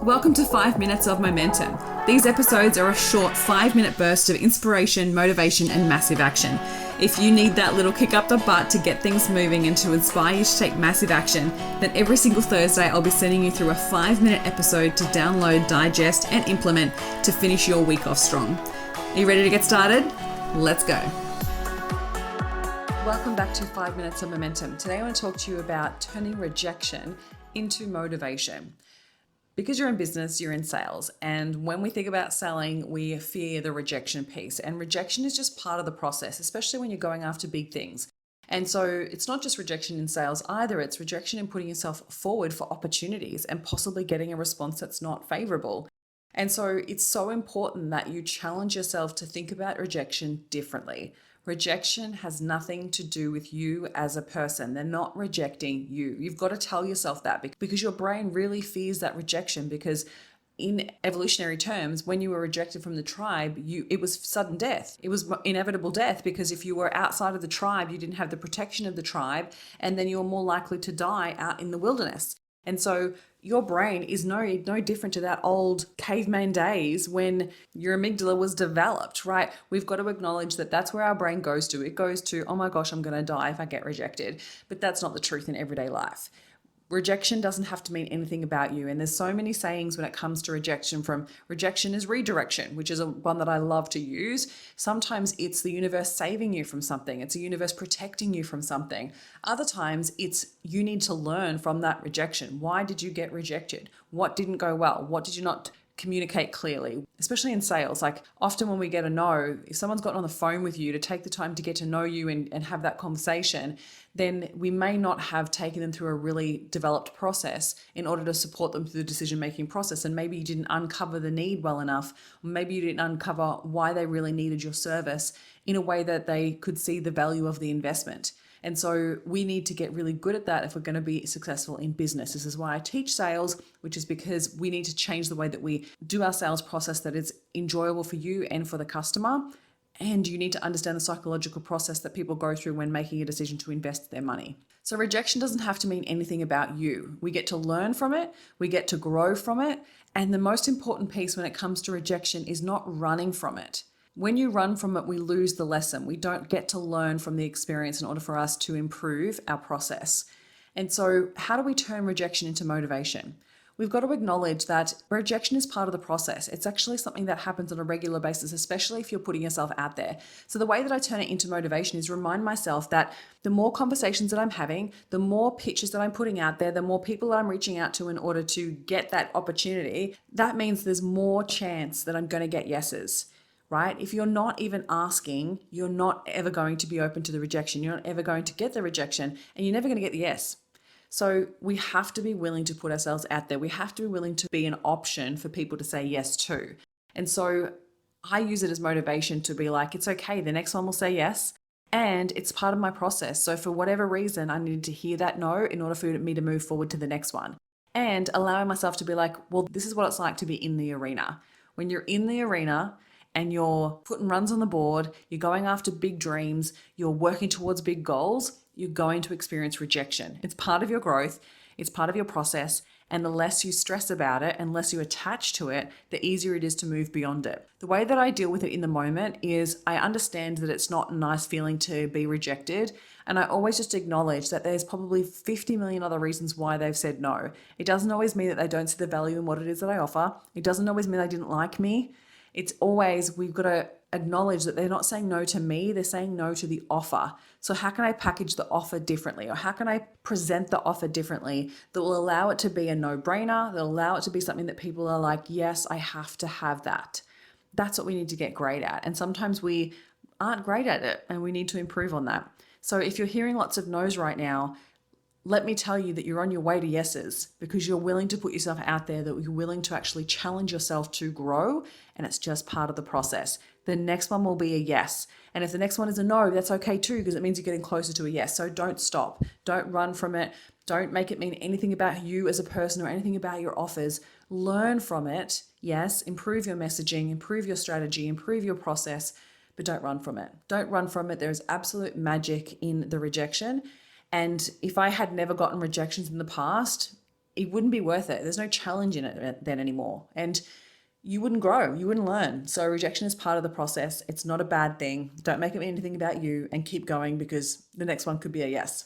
Welcome to 5 Minutes of Momentum. These episodes are a short 5-minute burst of inspiration, motivation, and massive action. If you need that little kick up the butt to get things moving and to inspire you to take massive action, then every single Thursday I'll be sending you through a 5-minute episode to download, digest, and implement to finish your week off strong. Are you ready to get started? Let's go. Welcome back to 5 Minutes of Momentum. Today I want to talk to you about turning rejection into motivation. Because you're in business, you're in sales. And when we think about selling, we fear the rejection piece. And rejection is just part of the process, especially when you're going after big things. And so it's not just rejection in sales either. It's rejection in putting yourself forward for opportunities and possibly getting a response that's not favorable. And so it's so important that you challenge yourself to think about rejection differently. Rejection has nothing to do with you as a person. They're not rejecting you. You've got to tell yourself that because your brain really fears that rejection, because in evolutionary terms, when you were rejected from the tribe, it was sudden death. It was inevitable death, because if you were outside of the tribe, you didn't have the protection of the tribe, and then you were more likely to die out in the wilderness. And so your brain is no different to that old caveman days when your amygdala was developed, right? We've got to acknowledge that that's where our brain goes to. It goes to, oh my gosh, I'm going to die if I get rejected. But that's not the truth in everyday life. Rejection doesn't have to mean anything about you. And there's so many sayings when it comes to rejection, from rejection is redirection, which is one that I love to use. Sometimes it's the universe saving you from something. It's the universe protecting you from something. Other times it's you need to learn from that rejection. Why did you get rejected? What didn't go well? What did you not communicate clearly? Especially in sales, like often when we get a no, if someone's gotten on the phone with you to take the time to get to know you and have that conversation, then we may not have taken them through a really developed process in order to support them through the decision-making process. And maybe you didn't uncover the need well enough, or maybe you didn't uncover why they really needed your service in a way that they could see the value of the investment. And so we need to get really good at that if we're going to be successful in business. This is why I teach sales, which is because we need to change the way that we do our sales process, that it's enjoyable for you and for the customer. And you need to understand the psychological process that people go through when making a decision to invest their money. So rejection doesn't have to mean anything about you. We get to learn from it. We get to grow from it. And the most important piece when it comes to rejection is not running from it. When you run from it, we lose the lesson. We don't get to learn from the experience in order for us to improve our process. And so how do we turn rejection into motivation? We've got to acknowledge that rejection is part of the process. It's actually something that happens on a regular basis, especially if you're putting yourself out there. So the way that I turn it into motivation is remind myself that the more conversations that I'm having, the more pitches that I'm putting out there, the more people that I'm reaching out to in order to get that opportunity, that means there's more chance that I'm going to get yeses. Right? If you're not even asking, you're not ever going to be open to the rejection. You're not ever going to get the rejection, and you're never going to get the yes. So we have to be willing to put ourselves out there. We have to be willing to be an option for people to say yes to. And so I use it as motivation to be like, it's okay. The next one will say yes. And it's part of my process. So for whatever reason, I needed to hear that no in order for me to move forward to the next one. And allowing myself to be like, well, this is what it's like to be in the arena. When you're in the arena, and you're putting runs on the board, you're going after big dreams, you're working towards big goals, you're going to experience rejection. It's part of your growth, it's part of your process, and the less you stress about it and less you attach to it, the easier it is to move beyond it. The way that I deal with it in the moment is I understand that it's not a nice feeling to be rejected, and I always just acknowledge that there's probably 50 million other reasons why they've said no. It doesn't always mean that they don't see the value in what it is that I offer. It doesn't always mean they didn't like me. It's always, we've got to acknowledge that they're not saying no to me, they're saying no to the offer. So how can I package the offer differently? Or how can I present the offer differently that will allow it to be a no-brainer, that'll allow it to be something that people are like, yes, I have to have that. That's what we need to get great at. And sometimes we aren't great at it, and we need to improve on that. So if you're hearing lots of no's right now, let me tell you that you're on your way to yeses, because you're willing to put yourself out there, that you're willing to actually challenge yourself to grow, and it's just part of the process. The next one will be a yes. And if the next one is a no, that's okay too, because it means you're getting closer to a yes. So don't stop. Don't run from it. Don't make it mean anything about you as a person or anything about your offers. Learn from it. Yes, improve your messaging, improve your strategy, improve your process, but don't run from it. Don't run from it. There is absolute magic in the rejection. And if I had never gotten rejections in the past, it wouldn't be worth it. There's no challenge in it then anymore. And you wouldn't grow, you wouldn't learn. So rejection is part of the process. It's not a bad thing. Don't make it anything about you and keep going, because the next one could be a yes.